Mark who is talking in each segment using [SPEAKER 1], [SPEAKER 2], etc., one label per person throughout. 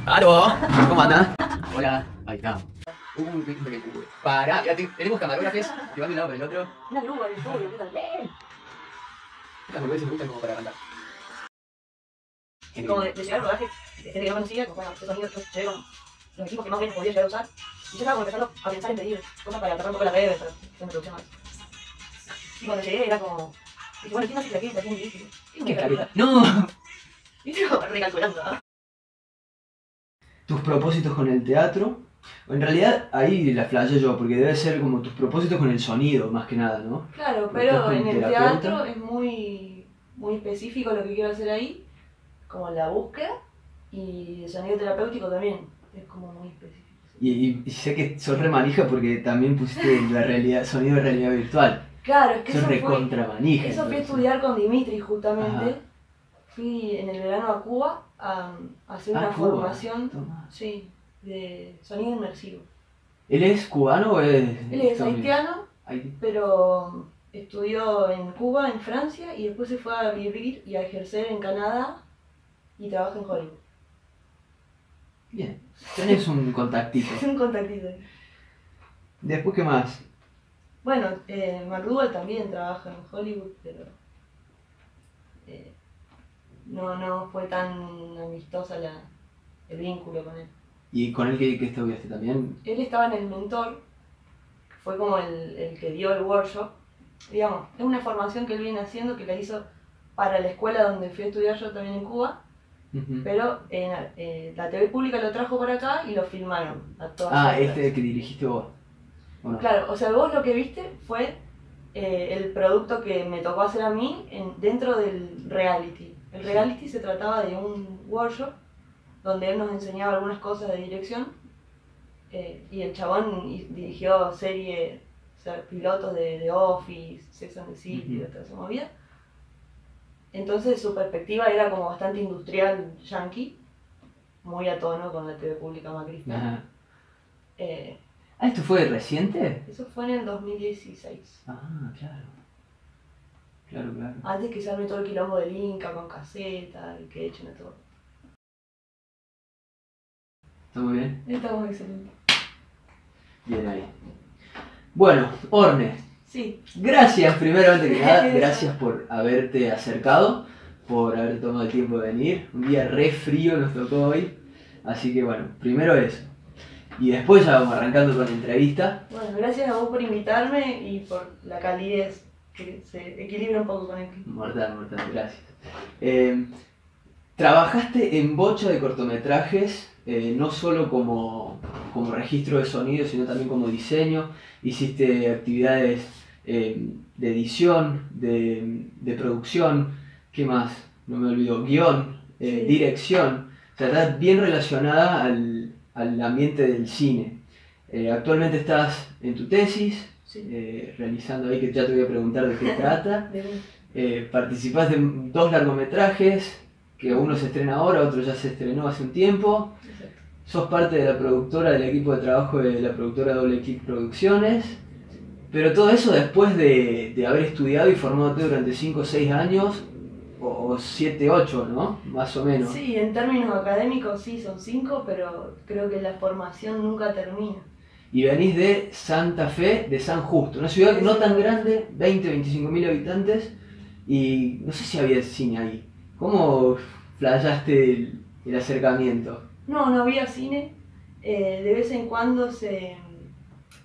[SPEAKER 1] ¡Aló! ¿Cómo andan? Hola. Ahí está. Pará, ya tenemos camarógrafos que van de un lado para el otro.
[SPEAKER 2] Una grúa, el estudio, ¿qué tal? ¡Bien!
[SPEAKER 1] Estas boludeces me gustan como para arrancar.
[SPEAKER 2] Como de llegar al rodaje, de gente que no conocía, como bueno, esos amigos, yo llegué con los equipos que más o menos podía llegar a usar. Y yo estaba como empezando a pensar en pedir cosas para tapar un poco la red, para hacer una producción más. Y cuando llegué era como, dije, bueno, ¿quién hace claqueta? ¿Quién dirige? ¿Quién
[SPEAKER 1] ¿Qué
[SPEAKER 2] me
[SPEAKER 1] claqueta? ¡No!
[SPEAKER 2] Y yo recalculando, ¿no?
[SPEAKER 3] Tus propósitos con el teatro. En realidad ahí la flashé yo, porque debe ser como tus propósitos con el sonido, más que nada, ¿no?
[SPEAKER 2] Claro,
[SPEAKER 3] Pero estás
[SPEAKER 2] pero
[SPEAKER 3] como
[SPEAKER 2] en el
[SPEAKER 3] terapeuta.
[SPEAKER 2] teatro es muy específico lo que quiero hacer ahí, como la búsqueda, y el sonido terapéutico también, es como muy específico.
[SPEAKER 3] Y sé que sos re manija porque también pusiste la realidad, sonido de realidad virtual.
[SPEAKER 2] Claro, es que
[SPEAKER 3] Sos
[SPEAKER 2] eso fue,
[SPEAKER 3] recontra manija.
[SPEAKER 2] eso fui a
[SPEAKER 3] entonces.
[SPEAKER 2] estudiar con Dimitri justamente.
[SPEAKER 3] Ajá.
[SPEAKER 2] Fui en el verano a Cuba a hacer una
[SPEAKER 3] Cuba.
[SPEAKER 2] formación,
[SPEAKER 3] Toma.
[SPEAKER 2] sí, de sonido inmersivo.
[SPEAKER 3] ¿Él es cubano o es...?
[SPEAKER 2] Él es haitiano,
[SPEAKER 3] Haití.
[SPEAKER 2] pero estudió en Cuba, en Francia, y después se fue a vivir y a ejercer en Canadá y trabaja en Hollywood.
[SPEAKER 3] Bien, tenés un contactito.
[SPEAKER 2] Es un contactito.
[SPEAKER 3] Después, ¿qué más?
[SPEAKER 2] Bueno, McDougall también trabaja en Hollywood, pero no fue tan amistosa el vínculo con él.
[SPEAKER 3] ¿Y con él qué estudiaste también?
[SPEAKER 2] Él estaba en el mentor, que fue como el que dio el workshop. Digamos, es una formación que él viene haciendo, que la hizo para la escuela donde fui a estudiar yo también en Cuba,
[SPEAKER 3] Ujú.
[SPEAKER 2] pero la TV pública lo trajo para acá y lo filmaron a todas
[SPEAKER 3] Ah,
[SPEAKER 2] sus
[SPEAKER 3] este
[SPEAKER 2] clases.
[SPEAKER 3] que dirigiste vos. ¿O no?
[SPEAKER 2] Claro, o sea, vos lo que viste fue el producto que me tocó hacer a mí dentro del reality. El reality se trataba de un workshop donde él nos enseñaba algunas cosas de dirección. Y el chabón dirigió series, o sea, pilotos de The Office, Sex and the City, toda esa movida. Entonces su perspectiva era como bastante industrial yankee, muy a tono con la TV pública macrista.
[SPEAKER 3] Ajá.
[SPEAKER 2] Eh,
[SPEAKER 3] ¿Esto fue reciente?
[SPEAKER 2] eso fue en el 2016.
[SPEAKER 3] Ah, claro. Claro.
[SPEAKER 2] Antes que se arme todo el quilombo del Inca con caseta y que echen a todo.
[SPEAKER 3] ¿Está muy bien?
[SPEAKER 2] Estamos excelentes.
[SPEAKER 3] Bien ahí. Bueno, Orne,
[SPEAKER 2] Sí,
[SPEAKER 3] gracias primero, antes que nada, gracias por haberte acercado, por haber tomado el tiempo de venir. Un día re frío nos tocó hoy, así que bueno, primero eso. Y después ya vamos arrancando con la entrevista.
[SPEAKER 2] bueno, gracias a vos por invitarme y por la calidez que se equilibra un poco con el clima.
[SPEAKER 3] Mortal, gracias. Trabajaste en bocha de cortometrajes, no solo como registro de sonido, sino también como diseño. Hiciste actividades de edición, de producción, ¿qué más? No me olvido, guión,
[SPEAKER 2] Sí.
[SPEAKER 3] dirección. O sea, estás bien relacionada al ambiente del cine. Actualmente estás en tu tesis,
[SPEAKER 2] Sí.
[SPEAKER 3] realizando ahí, que ya te voy a preguntar de qué trata.
[SPEAKER 2] De-
[SPEAKER 3] Participás de 2 largometrajes, que uno se estrena ahora, otro ya se estrenó hace un tiempo.
[SPEAKER 2] Exacto.
[SPEAKER 3] Sos parte de la productora, del equipo de trabajo de la productora Doble Click Producciones. Pero todo eso después de haber estudiado y formándote durante 5 o 6 años, o 7, 8, ¿no? Más o menos.
[SPEAKER 2] Sí, en términos académicos sí son 5, pero creo que la formación nunca termina.
[SPEAKER 3] Y venís de Santa Fe de San Justo, una ciudad no tan grande, 20-25 mil habitantes, y no sé si había cine ahí. ¿Cómo flashaste el acercamiento?
[SPEAKER 2] No había cine. De vez en cuando se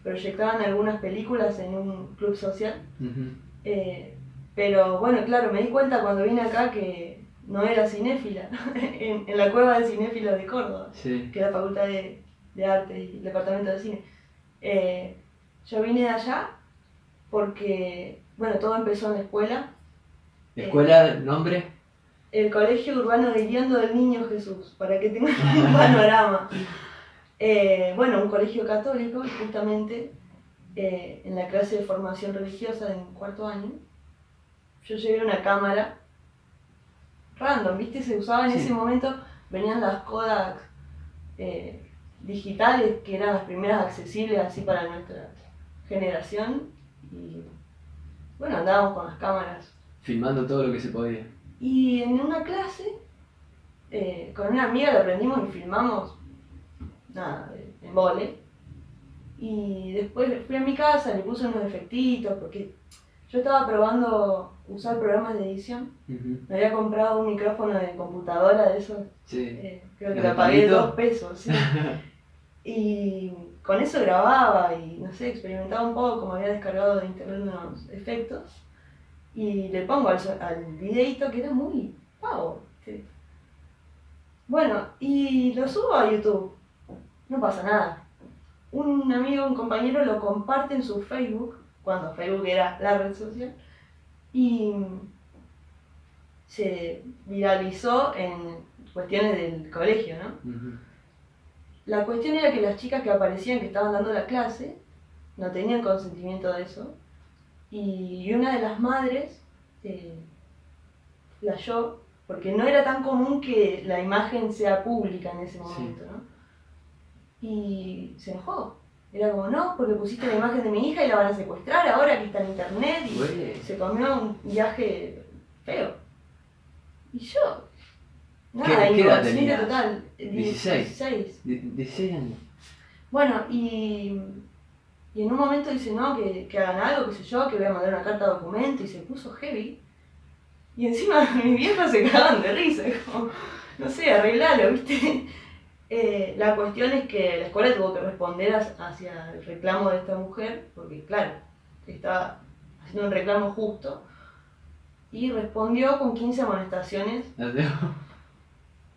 [SPEAKER 2] proyectaban algunas películas en un club social.
[SPEAKER 3] Ujú.
[SPEAKER 2] Pero bueno, claro, me di cuenta cuando vine acá que no era cinéfila, en la cueva de cinéfilos de Córdoba,
[SPEAKER 3] Sí.
[SPEAKER 2] que es la Facultad de Arte y el Departamento de Cine. Yo vine de allá porque, bueno, todo empezó en la escuela.
[SPEAKER 3] ¿Escuela, nombre?
[SPEAKER 2] El Colegio Urbano de Iriando del Niño Jesús, para que tengan un panorama. Bueno, un colegio católico, y justamente en la clase de formación religiosa en 4º año, yo llevé una cámara random, ¿viste? Se usaba en
[SPEAKER 3] Sí.
[SPEAKER 2] ese momento, venían las Kodak digitales, que eran las primeras accesibles así para nuestra generación, y bueno, andábamos con las cámaras.
[SPEAKER 3] Filmando todo lo que se podía.
[SPEAKER 2] Y en una clase con una amiga lo aprendimos y filmamos, nada, en vole. Y después fui a mi casa, le puse unos efectitos, porque yo estaba probando usar programas de edición. Me había comprado un micrófono de computadora de esos, creo que
[SPEAKER 3] ¿De
[SPEAKER 2] lo pagué
[SPEAKER 3] palito?
[SPEAKER 2] 2 pesos, sí. Y con eso grababa y, no sé, experimentaba un poco, como había descargado de internet unos efectos. Y le pongo al videíto que era muy pavo. ¿Sí? Bueno, y lo subo a YouTube. No pasa nada. Un amigo, un compañero lo comparte en su Facebook, cuando Facebook era la red social, y se viralizó en cuestiones del colegio, ¿no? La cuestión era que las chicas que aparecían, que estaban dando la clase, no tenían consentimiento de eso, y una de las madres flashó, porque no era tan común que la imagen sea pública en ese momento, ¿no? Y se enojó. Era como, no, porque pusiste la imagen de mi hija y la van a secuestrar ahora que está en internet, y se comió un viaje feo. Y yo, nada,
[SPEAKER 3] ¿Qué edad
[SPEAKER 2] inconsciente
[SPEAKER 3] tenías?
[SPEAKER 2] total.
[SPEAKER 3] 16. 16 años.
[SPEAKER 2] Bueno, y en un momento dice, no, que hagan algo, qué sé yo, que voy a mandar una carta de documento, y se puso heavy. Y encima mis viejos se cagaban de risa, como, no sé, arreglalo, ¿viste? La cuestión es que la escuela tuvo que responder hacia el reclamo de esta mujer, porque claro, estaba haciendo un reclamo justo, y respondió con 15 amonestaciones.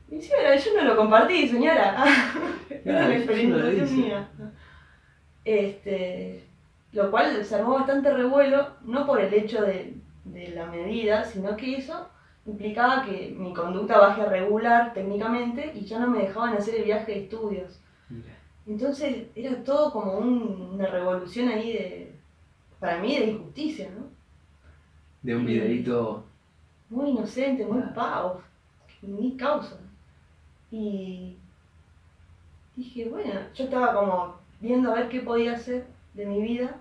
[SPEAKER 2] Y sí, yo no lo compartí, señora. Es una experimentación mía. Lo cual se armó bastante revuelo, no por el hecho de la medida, sino que eso implicaba que mi conducta baje a regular técnicamente y ya no me dejaban hacer el viaje de estudios. Entonces era todo como una revolución ahí para mí, de injusticia, ¿no?
[SPEAKER 3] De un videíto.
[SPEAKER 2] Muy inocente, muy pavo, ni causa. Y dije, bueno, yo estaba como viendo a ver qué podía hacer de mi vida.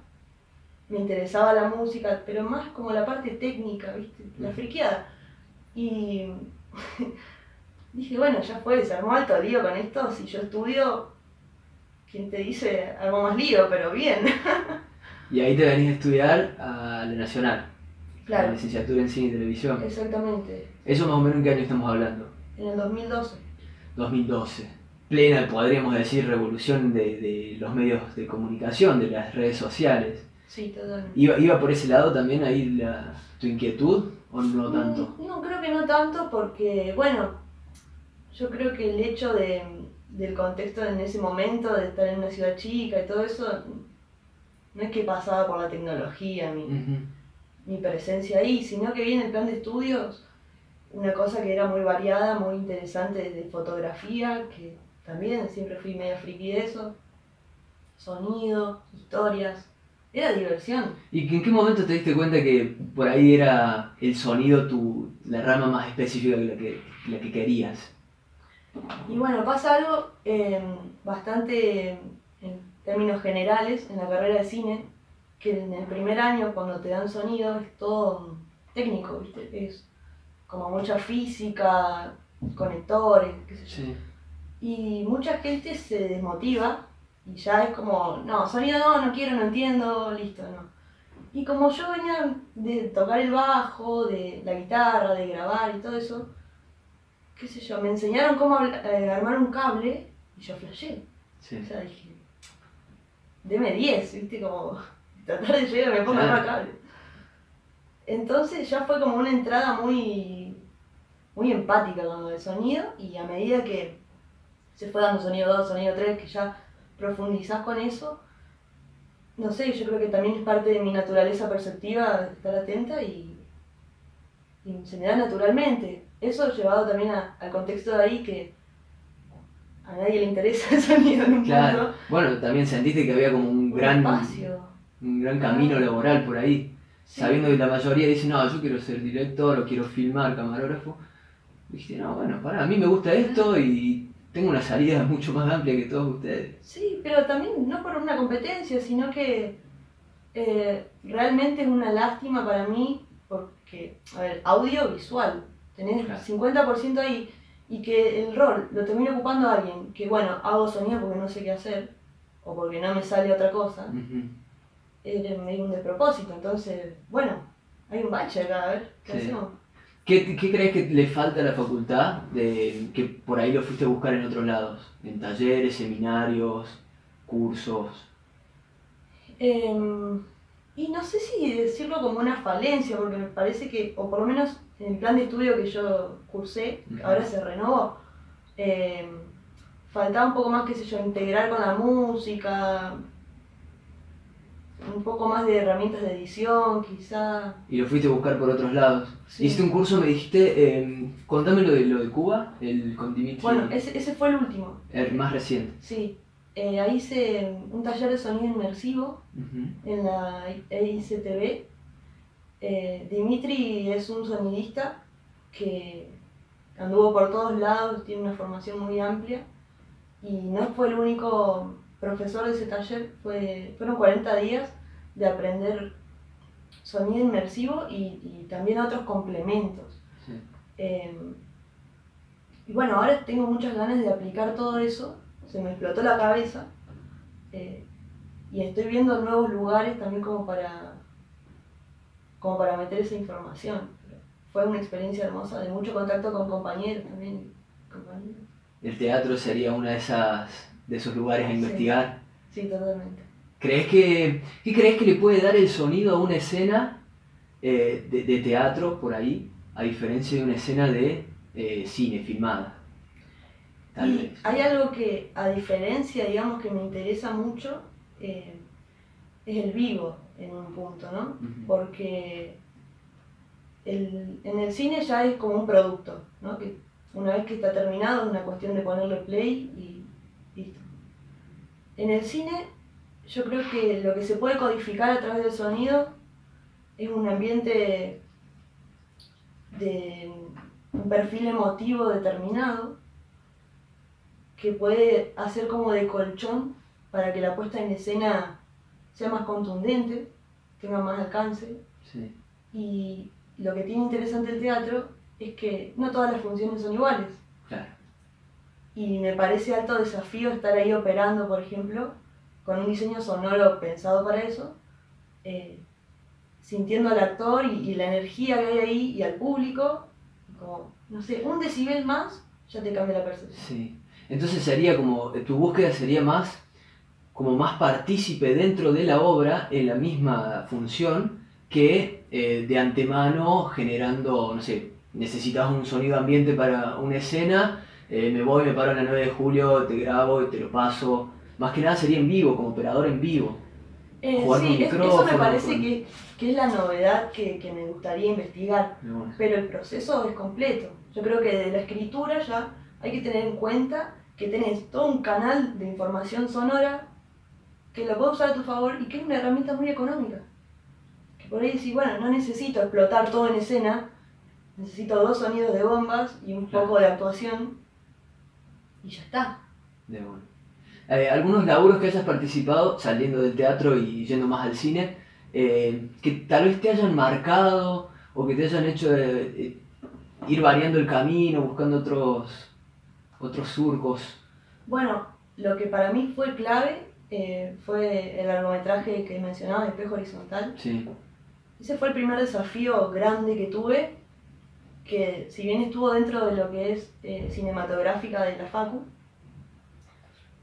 [SPEAKER 2] Me interesaba la música, pero más como la parte técnica, ¿viste? La friqueada. Y dije, bueno, ya fue, se armó alto lío con esto. Si yo estudio, ¿quién te dice algo más lío? Pero bien.
[SPEAKER 3] Y ahí te venís a estudiar a la Nacional.
[SPEAKER 2] Claro.
[SPEAKER 3] La licenciatura en cine y televisión.
[SPEAKER 2] Exactamente.
[SPEAKER 3] ¿Eso más o menos en qué año estamos hablando?
[SPEAKER 2] En el 2012.
[SPEAKER 3] 2012. Plena, podríamos decir, revolución de los medios de comunicación, de las redes sociales.
[SPEAKER 2] Sí, totalmente.
[SPEAKER 3] ¿Iba por ese lado también ahí tu inquietud o no tanto?
[SPEAKER 2] No, creo que no tanto porque, bueno, yo creo que el hecho del contexto en ese momento, de estar en una ciudad chica y todo eso, no es que pasaba por la tecnología mi presencia ahí, sino que vi en el plan de estudios una cosa que era muy variada, muy interesante de fotografía, que también siempre fui medio friki de eso, sonido, historias, era diversión.
[SPEAKER 3] ¿Y en qué momento te diste cuenta que por ahí era el sonido la rama más específica que la que querías?
[SPEAKER 2] Y bueno, pasa algo bastante en términos generales en la carrera de cine, que en el primer año cuando te dan sonido es todo técnico, ¿viste? Es como mucha física, conectores, qué sé yo.
[SPEAKER 3] Sí.
[SPEAKER 2] Y mucha gente se desmotiva y ya es como, no, sonido no quiero, no entiendo, listo, no. Y como yo venía de tocar el bajo, de la guitarra, de grabar y todo eso, qué sé yo, me enseñaron cómo armar un cable y yo flashé.
[SPEAKER 3] Sí.
[SPEAKER 2] O sea, dije, deme 10, ¿viste? Como tratar de llegar, me pongo a armar cable. Entonces ya fue como una entrada muy empática con lo del sonido, y a medida que se fue dando sonido 2, sonido 3, que ya profundizás con eso, no sé, yo creo que también es parte de mi naturaleza perceptiva estar atenta y se me da naturalmente. Eso llevado también al contexto de ahí, que a nadie le interesa el sonido en un punto.
[SPEAKER 3] Bueno, también sentiste que había como un gran camino laboral por ahí. Sí. Sabiendo que la mayoría dice, no, yo quiero ser director o quiero filmar, camarógrafo. Dijiste, no, bueno, a mí me gusta esto y tengo una salida mucho más amplia que todos ustedes.
[SPEAKER 2] Sí, pero también no por una competencia, sino que realmente es una lástima para mí, porque, a ver, audiovisual, tenés 50% ahí, y que el rol lo termine ocupando alguien, que bueno, hago sonido porque no sé qué hacer, o porque no me sale otra cosa, es medio un despropósito. Entonces, bueno, hay un bache acá, a ver, ¿qué
[SPEAKER 3] Sí.
[SPEAKER 2] hacemos?
[SPEAKER 3] ¿Qué crees que le falta a la facultad que por ahí lo fuiste a buscar en otros lados? En talleres, seminarios, cursos.
[SPEAKER 2] Y no sé si decirlo como una falencia, porque me parece que, o por lo menos en el plan de estudio que yo cursé, que ahora se renovó, faltaba un poco más, qué sé yo, integrar con la música, un poco más de herramientas de edición, quizá.
[SPEAKER 3] Y lo fuiste a buscar por otros lados.
[SPEAKER 2] Sí.
[SPEAKER 3] Hiciste un curso, me dijiste, contame lo de Cuba, con Dimitri.
[SPEAKER 2] Bueno, ese fue el último.
[SPEAKER 3] El más reciente.
[SPEAKER 2] Sí. Ahí hice un taller de sonido inmersivo en la EICTV. Dimitri es un sonidista que anduvo por todos lados, tiene una formación muy amplia y no fue el único profesor de ese taller, fueron 40 días de aprender sonido inmersivo y también otros complementos.
[SPEAKER 3] Sí.
[SPEAKER 2] Y bueno, ahora tengo muchas ganas de aplicar todo eso, se me explotó la cabeza y estoy viendo nuevos lugares también como para meter esa información. Fue una experiencia hermosa, de mucho contacto con compañeros también. Compañeros.
[SPEAKER 3] El teatro sería una de esos lugares a investigar.
[SPEAKER 2] Sí, totalmente.
[SPEAKER 3] ¿Qué crees que le puede dar el sonido a una escena de teatro por ahí, a diferencia de una escena de cine filmada? Tal
[SPEAKER 2] Y
[SPEAKER 3] vez.
[SPEAKER 2] hay algo que, a diferencia, digamos, que me interesa mucho, es el vivo en un punto, ¿no? Porque en el cine ya es como un producto, ¿no? Que una vez que está terminado es una cuestión de ponerle play y listo. En el cine yo creo que lo que se puede codificar a través del sonido es un ambiente de un perfil emotivo determinado que puede hacer como de colchón para que la puesta en escena sea más contundente, tenga más alcance.
[SPEAKER 3] Sí.
[SPEAKER 2] Y lo que tiene interesante el teatro es que no todas las funciones son iguales.
[SPEAKER 3] Claro.
[SPEAKER 2] Y me parece alto desafío estar ahí operando, por ejemplo, con un diseño sonoro pensado para eso, sintiendo al actor y la energía que hay ahí y al público, como, no sé, un decibel más ya te cambia la percepción.
[SPEAKER 3] Sí. Entonces sería como, tu búsqueda sería más partícipe dentro de la obra en la misma función que de antemano generando, no sé, necesitas un sonido ambiente para una escena, me voy, me paro en la 9 de julio, te grabo y te lo paso. Más que nada sería en vivo, como operador en vivo. Jugar con
[SPEAKER 2] Sí,
[SPEAKER 3] micrófono,
[SPEAKER 2] eso me parece que es la novedad que me gustaría investigar,
[SPEAKER 3] Bueno.
[SPEAKER 2] pero el proceso es completo. Yo creo que de la escritura ya hay que tener en cuenta que tenés todo un canal de información sonora que lo puedes usar a tu favor y que es una herramienta muy económica. Que por ahí decís, bueno, no necesito explotar todo en escena, necesito 2 sonidos de bombas y un poco de actuación y ya está.
[SPEAKER 3] De bueno. Algunos laburos que hayas participado, saliendo del teatro y yendo más al cine, que tal vez te hayan marcado o que te hayan hecho ir variando el camino, buscando otros surcos.
[SPEAKER 2] Bueno, lo que para mí fue clave fue el largometraje que mencionaba, Espejo Horizontal.
[SPEAKER 3] Sí.
[SPEAKER 2] Ese fue el primer desafío grande que tuve, que si bien estuvo dentro de lo que es cinematográfica de la Facu,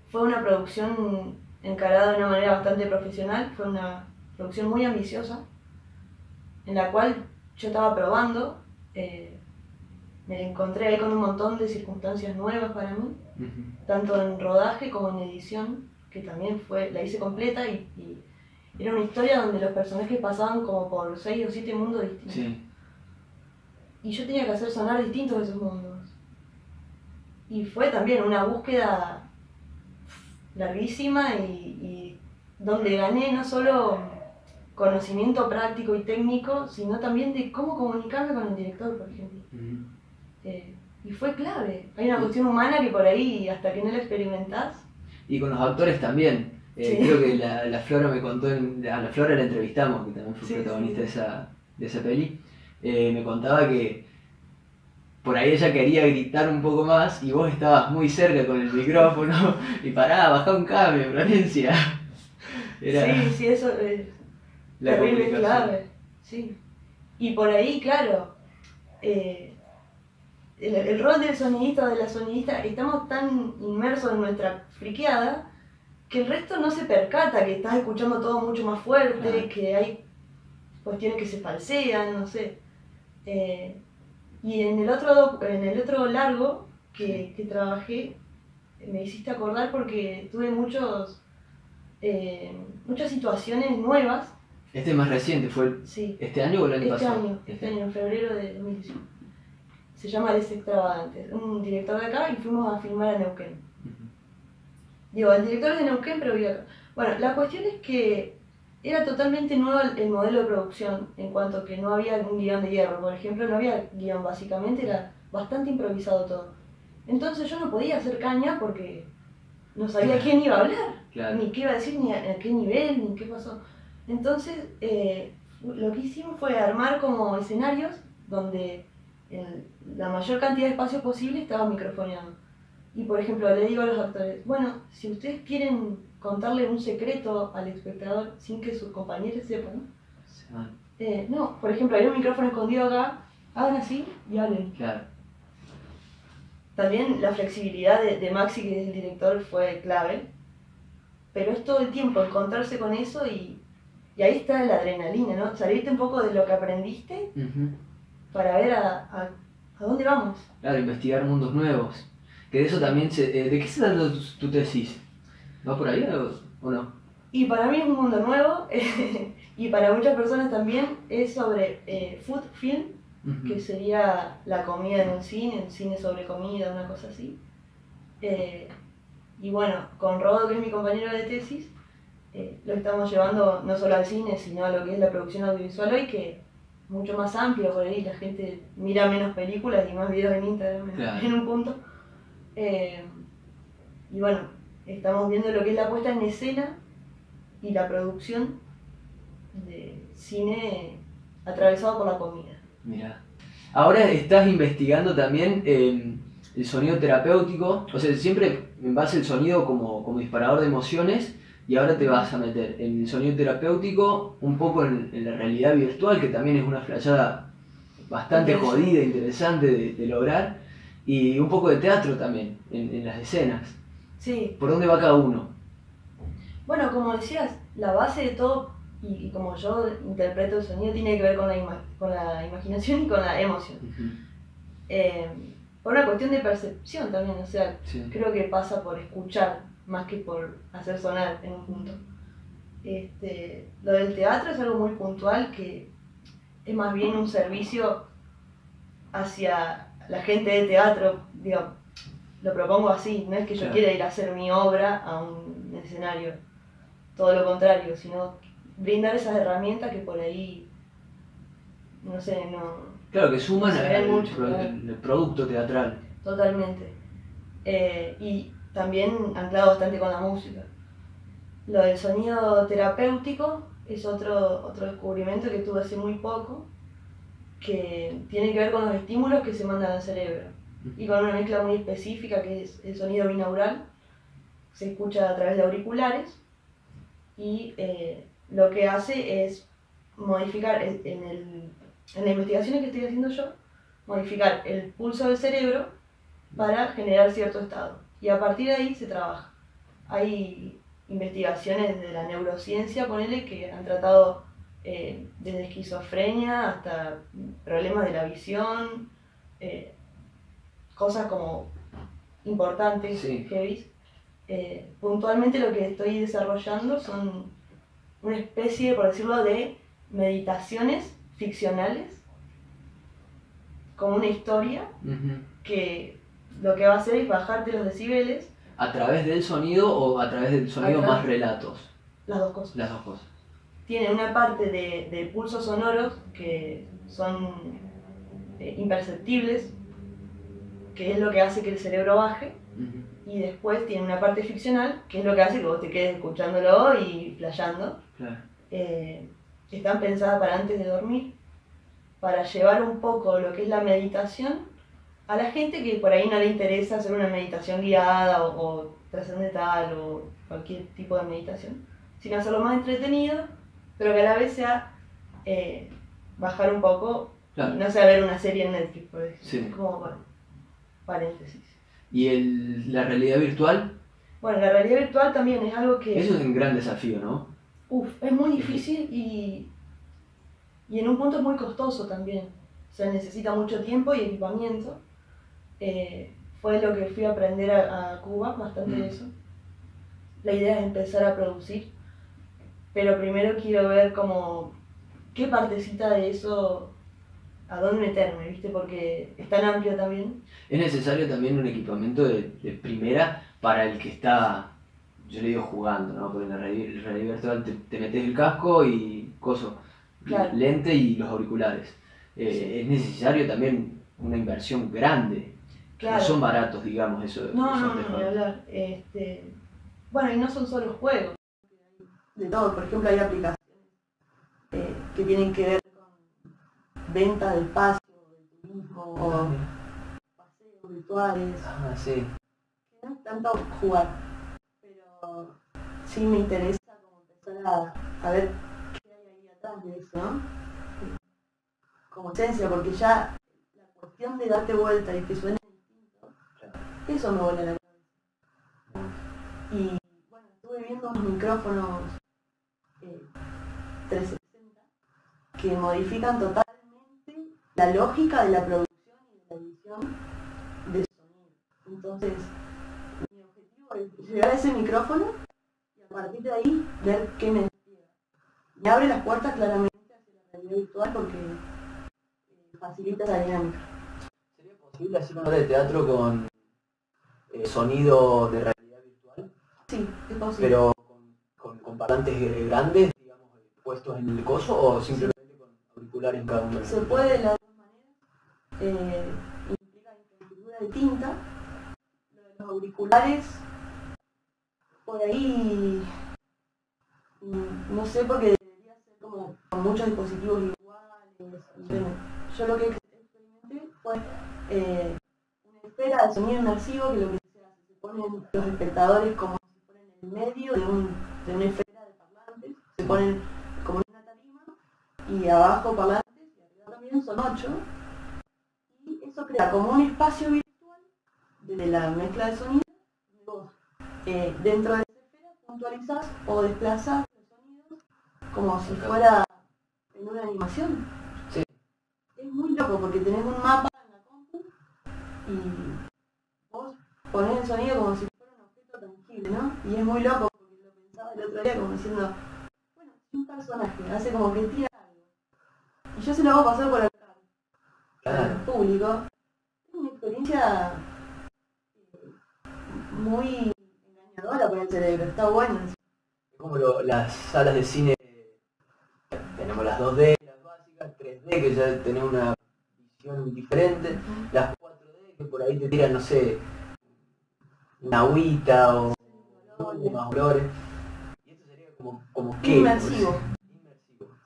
[SPEAKER 2] fue una producción encarada de una manera bastante profesional, fue una producción muy ambiciosa, en la cual yo estaba probando, me encontré ahí con un montón de circunstancias nuevas para mí, tanto en rodaje como en edición, que también la hice completa y era una historia donde los personajes pasaban como por 6 o 7 mundos distintos.
[SPEAKER 3] Sí.
[SPEAKER 2] Y yo tenía que hacer sonar distintos esos mundos. Y fue también una búsqueda larguísima y donde gané no solo conocimiento práctico y técnico, sino también de cómo comunicarme con el director, por ejemplo. Y fue clave. Hay una cuestión humana que por ahí, hasta que no la experimentás.
[SPEAKER 3] Y con los actores también.
[SPEAKER 2] Sí.
[SPEAKER 3] Creo que la Flora me contó, a la Flora la entrevistamos, que también fue
[SPEAKER 2] Sí,
[SPEAKER 3] protagonista
[SPEAKER 2] sí.
[SPEAKER 3] de esa peli, me contaba que por ahí ella quería gritar un poco más y vos estabas muy cerca con el micrófono y pará, bajá un cambio, Florencia. Era
[SPEAKER 2] Sí, eso es
[SPEAKER 3] la
[SPEAKER 2] terrible,
[SPEAKER 3] comunicación.
[SPEAKER 2] clave. Sí. Y por ahí, claro, eh, el rol del sonidista o de la sonidista, estamos tan inmersos en nuestra friqueada que el resto no se percata, que estás escuchando todo mucho más fuerte,
[SPEAKER 3] Claro.
[SPEAKER 2] que hay cuestiones que se falsean, no sé. Y en el otro largo que trabajé, me hiciste acordar porque tuve muchas situaciones nuevas.
[SPEAKER 3] Este es más reciente, ¿fue
[SPEAKER 2] Sí,
[SPEAKER 3] este año o el año pasado?
[SPEAKER 2] este año, en febrero de 2018. Se llama Les Extravagantes, un director de acá, y fuimos a filmar a Neuquén.
[SPEAKER 3] Ujú.
[SPEAKER 2] Digo, el director es de Neuquén, pero vive acá. Bueno, la cuestión es que era totalmente nuevo el modelo de producción, en cuanto que no había un guión de hierro, por ejemplo, no había guión, básicamente era bastante improvisado todo. Entonces yo no podía hacer caña porque no sabía quién iba a hablar,
[SPEAKER 3] Claro.
[SPEAKER 2] ni qué iba a decir, ni a qué nivel, ni qué pasó. Entonces, lo que hicimos fue armar como escenarios donde la mayor cantidad de espacio posible estaba microfoneado. Y por ejemplo, le digo a los actores, bueno, si ustedes quieren contarle un secreto al espectador sin que sus compañeros sepan,
[SPEAKER 3] Ah,
[SPEAKER 2] no, por ejemplo, hay un micrófono escondido acá, hagan así y hablen.
[SPEAKER 3] claro.
[SPEAKER 2] También la flexibilidad de Maxi, que es el director, fue clave, pero es todo el tiempo encontrarse con eso y ahí está la adrenalina, ¿no? Salirte un poco de lo que aprendiste
[SPEAKER 3] Ujú.
[SPEAKER 2] para ver a dónde vamos.
[SPEAKER 3] Claro, investigar mundos nuevos. Que de eso también ¿de qué se trata tu tesis? ¿Va por ahí o no?
[SPEAKER 2] Y para mí es un mundo nuevo, y para muchas personas también es sobre food film,
[SPEAKER 3] Ujú.
[SPEAKER 2] que sería la comida en un cine sobre comida, una cosa así. Y bueno, con Rodo, que es mi compañero de tesis, lo estamos llevando no solo al cine, sino a lo que es la producción audiovisual hoy, que es mucho más amplio por ahí, la gente mira menos películas y más videos en Instagram
[SPEAKER 3] Claro.
[SPEAKER 2] en un punto. Y bueno, estamos viendo lo que es la puesta en escena y la producción de cine atravesado por la comida.
[SPEAKER 3] Mirá. Ahora estás investigando también el sonido terapéutico, o sea, siempre en base al sonido como disparador de emociones, y ahora te vas a meter en el sonido terapéutico, un poco en la realidad virtual, que también es una flayada bastante
[SPEAKER 2] Interesante.
[SPEAKER 3] jodida, interesante de lograr, y un poco de teatro también, en las escenas.
[SPEAKER 2] Sí,
[SPEAKER 3] ¿Por dónde va cada uno?
[SPEAKER 2] bueno, como decías, la base de todo, y como yo interpreto el sonido, tiene que ver con la imaginación y con la emoción.
[SPEAKER 3] Ujú.
[SPEAKER 2] Por una cuestión de percepción también, o sea,
[SPEAKER 3] Sí.
[SPEAKER 2] creo que pasa por escuchar más que por hacer sonar en un punto. Lo del teatro es algo muy puntual, que es más bien un servicio hacia la gente de teatro, digo, lo propongo así, no es que yo
[SPEAKER 3] Claro.
[SPEAKER 2] quiera ir a hacer mi obra a un escenario, todo lo contrario, sino brindar esas herramientas que por ahí, no sé, no,
[SPEAKER 3] Claro, que suman
[SPEAKER 2] Se ve
[SPEAKER 3] al
[SPEAKER 2] mucho, claro.
[SPEAKER 3] el producto teatral.
[SPEAKER 2] totalmente. Y también anclado bastante con la música. Lo del sonido terapéutico es otro descubrimiento que tuve hace muy poco, que tiene que ver con los estímulos que se mandan al cerebro y con una mezcla muy específica que es el sonido binaural. Se escucha a través de auriculares y lo que hace es modificar en las investigaciones que estoy haciendo yo, modificar el pulso del cerebro para generar cierto estado. Y a partir de ahí se trabaja. Hay investigaciones de la neurociencia, ponele, que han tratado desde esquizofrenia hasta problemas de la visión, cosas como importantes,
[SPEAKER 3] Sí.
[SPEAKER 2] heavy. Puntualmente lo que estoy desarrollando son una especie, por decirlo, de meditaciones ficcionales, como una historia
[SPEAKER 3] Ujú.
[SPEAKER 2] que lo que va a hacer es bajarte los decibeles,
[SPEAKER 3] ¿A través del sonido o a través del sonido
[SPEAKER 2] A través-
[SPEAKER 3] más relatos?
[SPEAKER 2] las dos cosas.
[SPEAKER 3] Las dos cosas.
[SPEAKER 2] Tiene una parte de pulsos sonoros que son imperceptibles, que es lo que hace que el cerebro baje,
[SPEAKER 3] Ujú.
[SPEAKER 2] y después tiene una parte ficcional, que es lo que hace que vos te quedes escuchándolo y playando.
[SPEAKER 3] Claro.
[SPEAKER 2] Están pensadas para antes de dormir, para llevar un poco lo que es la meditación a la gente que por ahí no le interesa hacer una meditación guiada o trascendental o cualquier tipo de meditación, sino hacerlo más entretenido, pero que a la vez sea bajar un poco
[SPEAKER 3] Claro.
[SPEAKER 2] y no sea ver una serie en Netflix, por ejemplo.
[SPEAKER 3] Sí.
[SPEAKER 2] Como bueno, paréntesis.
[SPEAKER 3] ¿Y la realidad virtual?
[SPEAKER 2] Bueno, la realidad virtual también es algo que
[SPEAKER 3] Eso es un gran desafío, ¿no?
[SPEAKER 2] es muy difícil y en un punto es muy costoso también. O sea, necesita mucho tiempo y equipamiento. Fue lo que fui a aprender a Cuba, bastante de eso. La idea es empezar a producir, pero primero quiero ver como qué partecita de eso, a dónde meterme, ¿viste? Porque es tan amplio también.
[SPEAKER 3] Es necesario también un equipamiento de primera para el que está, yo le digo jugando, ¿no? Porque en la realidad virtual te metes el casco y coso,
[SPEAKER 2] Claro.
[SPEAKER 3] lente y los auriculares.
[SPEAKER 2] Sí.
[SPEAKER 3] Es necesario también una inversión grande.
[SPEAKER 2] Claro.
[SPEAKER 3] No son baratos, digamos, eso.
[SPEAKER 2] No, ni hablar. Bueno, y no son solo juegos. De todo, por ejemplo, hay aplicaciones que tienen que ver con venta de espacio, de turismo, o paseos virtuales.
[SPEAKER 3] Ah, sí.
[SPEAKER 2] No es tanto jugar, pero sí me interesa como empezar a ver qué hay ahí atrás de eso, ¿no? Como esencia, porque ya la cuestión de darte vuelta y que suene distinto, eso me vuela la cabeza. Y bueno, estuve viendo unos micrófonos 360 que modifican totalmente la lógica de la producción y de la edición de sonido. Entonces, mi objetivo es llegar a ese micrófono y a partir de ahí ver qué me despliega. Me abre las puertas claramente hacia la realidad virtual porque facilita la dinámica.
[SPEAKER 3] ¿Sería posible hacer una obra de teatro con sonido de realidad virtual?
[SPEAKER 2] Sí, es posible.
[SPEAKER 3] Pero con parlantes grandes, digamos, puestos en el coso o simplemente con auriculares en cada uno.
[SPEAKER 2] Se puede de las dos maneras. Implica infraestructura de tinta. Lo de los auriculares, por ahí, no sé, porque debería ser como con muchos dispositivos iguales. Yo lo que experimenté fue una esfera de sonido inmersivo, que lo que se hace, se ponen los espectadores como si fueran en el medio de una esfera de parlantes, se ponen como en una tarima y abajo parlantes y arriba también son 8, y eso crea como un espacio virtual de la mezcla de sonidos. Vos, dentro de esa esfera puntualizás o desplazás los sonidos como si fuera en una animación.
[SPEAKER 3] Sí.
[SPEAKER 2] Es muy loco porque tenés un mapa en la compu y vos ponés el sonido como si fuera un objeto tangible, ¿no? Y es muy loco porque lo pensaba el otro día como diciendo, bueno, si un personaje hace como que tira algo y yo se lo hago pasar por acá al público, es una experiencia muy engañadora para el cerebro, está bueno.
[SPEAKER 3] Es como las salas de cine, tenemos las 2D, las básicas, 3D, que ya tenés una visión diferente, las 4D que por ahí te tiran, no sé, una agüita o más olores. Y esto sería como qué.
[SPEAKER 2] Inmersivo.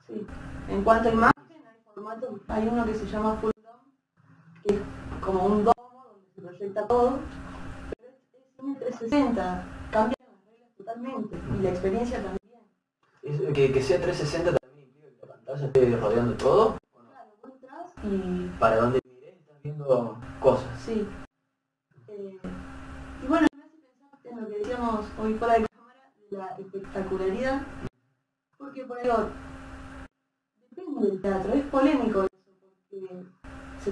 [SPEAKER 2] Sí. En cuanto a imagen, hay formatos, hay uno que se llama Full Dome, que es como un domo donde se proyecta todo, pero es cine 360, cambian las reglas totalmente, y la experiencia también.
[SPEAKER 3] Que sea 360 también implica que la pantalla esté rodeando todo.
[SPEAKER 2] Claro, vos entras y...
[SPEAKER 3] Para donde mires estás viendo cosas.
[SPEAKER 2] Sí. Y bueno, me hace pensar en lo que decíamos hoy fuera de cámara, de la espectacularidad, porque por ahí depende del teatro, es polémico eso, porque se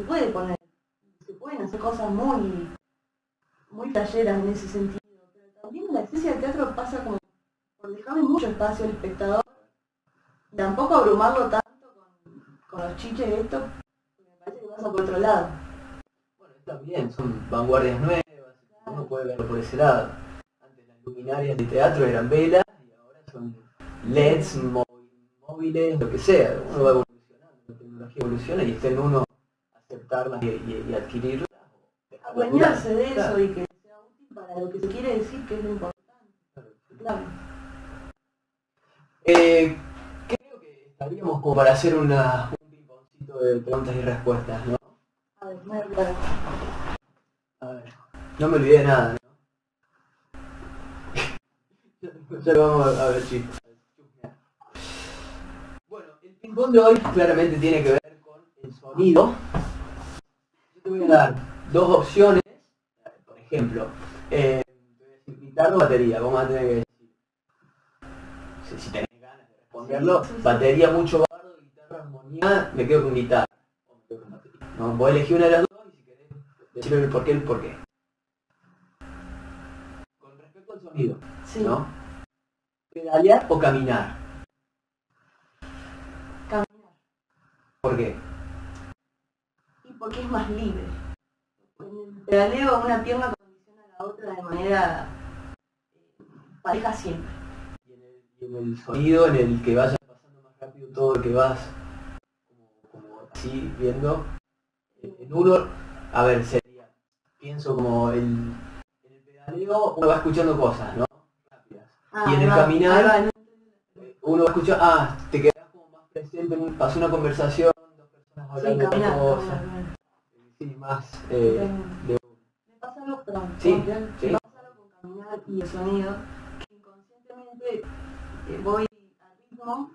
[SPEAKER 2] pueden hacer cosas muy talleras en ese sentido, pero también la esencia del teatro pasa como por dejarle mucho espacio al espectador, y tampoco abrumarlo tanto con los chiches de esto, porque me parece que pasa por otro lado.
[SPEAKER 3] Bueno, también son vanguardias nuevas, uno puede verlo por ese lado. Antes las luminarias de teatro eran velas y ahora son LEDs, móviles, lo que sea. Uno va evolucionando, la tecnología evoluciona y está en uno aceptarlas y adquirirlas.
[SPEAKER 2] Adueñarse de eso y que sea útil para lo que se quiere decir, que es lo importante. Claro.
[SPEAKER 3] Creo que estaríamos como para hacer un pimponcito de preguntas y respuestas, ¿no?
[SPEAKER 2] A ver, me voy a preparar.
[SPEAKER 3] A ver, no me olvidé de nada, ¿no? Ya lo vamos a ver, chicos. Bueno, el ping-pong de hoy claramente tiene que ver con el sonido. Yo te voy a dar dos opciones. Por ejemplo, guitarra o batería. Vamos a tener que decir, si tenés ganas de responderlo,
[SPEAKER 2] Sí.
[SPEAKER 3] batería mucho bardo, guitarra armonía, me quedo con guitarra. O me quedo con batería. No, vos elegí una de las dos y si querés decirle el por qué. Con respecto al sonido,
[SPEAKER 2] Sí.
[SPEAKER 3] ¿no? ¿Pedalear o caminar?
[SPEAKER 2] Caminar.
[SPEAKER 3] ¿Por qué?
[SPEAKER 2] Y porque es más libre. En el pedaleo una pierna condiciona a la otra de manera pareja siempre.
[SPEAKER 3] Y en el sonido, en el que vayas pasando más rápido todo lo que vas como así viendo, en uno, a ver, sería, pienso como en el pedaleo uno va escuchando cosas, ¿no? Rápidas. Y en el caminar uno va a escuchar, te quedas como más presente, pasó una conversación, dos personas hablando de cosas, sí, más de
[SPEAKER 2] Me pasa algo, perdón,
[SPEAKER 3] Sí, sí.
[SPEAKER 2] me pasa algo con caminar y el sonido, que inconscientemente voy al ritmo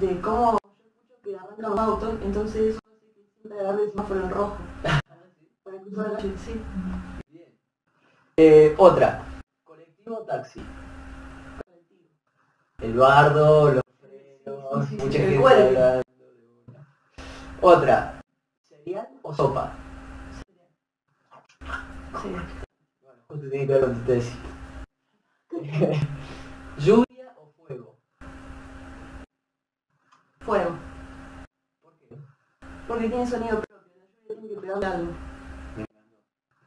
[SPEAKER 2] de cómo yo escucho que arranca un auto, entonces eso hace que siempre agarre el semáforo en rojo. Para cruzar la calle, sí.
[SPEAKER 3] Bien. Otra, colectivo o taxi.
[SPEAKER 2] Colectivo.
[SPEAKER 3] El bardo, los frenos,
[SPEAKER 2] Sí,
[SPEAKER 3] mucha
[SPEAKER 2] el
[SPEAKER 3] gente
[SPEAKER 2] cuerpo.
[SPEAKER 3] hablando de una. Otra, cereal o sopa.
[SPEAKER 2] Sí.
[SPEAKER 3] Bueno, justo tiene que ver con tu tesis. ¿Lluvia o fuego?
[SPEAKER 2] Fuego.
[SPEAKER 3] ¿Por qué?
[SPEAKER 2] Porque tiene sonido propio, la lluvia tiene que pegarle algo.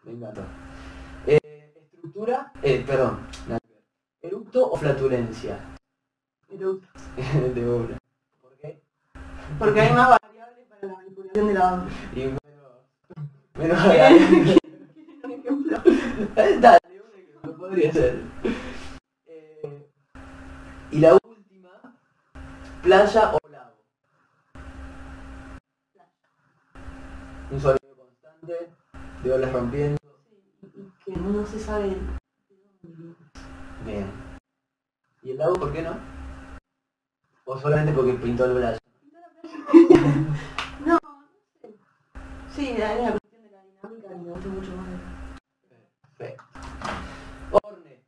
[SPEAKER 3] Me encantó. Estructura, perdón, nada que ver. ¿Eructo o flatulencia?
[SPEAKER 2] Eructo.
[SPEAKER 3] De una. ¿Por qué?
[SPEAKER 2] Porque hay más variables para la manipulación de la onda.
[SPEAKER 3] Y menos agradable.
[SPEAKER 2] Un ejemplo.
[SPEAKER 3] Dale, un ejemplo, podría ser. Y la última, playa o lago. Un sonido constante, de olas rompiendo.
[SPEAKER 2] Y que no se sabe de dónde viene.
[SPEAKER 3] Bien. ¿Y el lago por qué no? ¿O solamente porque pintó el playa?
[SPEAKER 2] No, no sé. Sí, es la cuestión de la dinámica que me gusta mucho más.
[SPEAKER 3] Perfecto. Orne,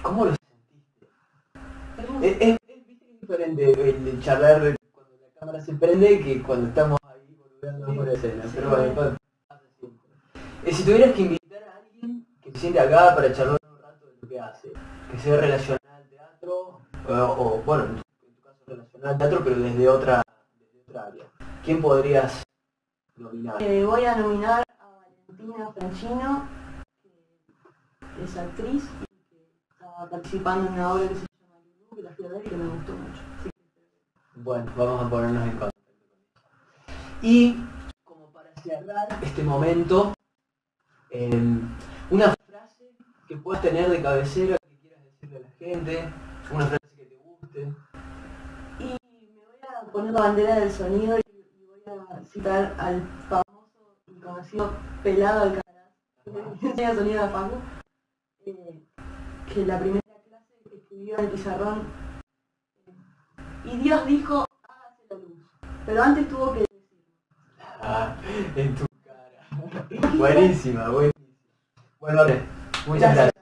[SPEAKER 3] ¿cómo lo sentiste? Viste que es diferente el charlar cuando la cámara se prende que cuando estamos ahí boludeando por escena.
[SPEAKER 2] Sí.
[SPEAKER 3] Pero bueno, pasa siempre. Si tuvieras que invitar a alguien que se siente acá para charlar un rato de lo que hace, que sea relacionado al teatro, o bueno, en tu caso relacionado al teatro, pero desde otra área, ¿quién podrías nominar?
[SPEAKER 2] Voy a nominar a Valentina Franchino, que es actriz y que está participando en una obra que se llama Lulú, que la fui a ver y que me gustó mucho. Así que
[SPEAKER 3] Bueno, vamos a ponernos en contacto con ella. Y como para cerrar este momento, una frase que puedas tener de cabecera que quieras decirle a la gente, una frase que te guste.
[SPEAKER 2] Y me voy a poner la bandera del sonido y voy a citar al famoso y conocido Pelado Alcaraz, que enseña sonido a Facu, que la primera clase escribió en el pizarrón, y Dios dijo, hágase la luz, pero antes tuvo que decirlo.
[SPEAKER 3] En tu cara. Buenísima, buenísima. Bueno, Lore, muchas gracias.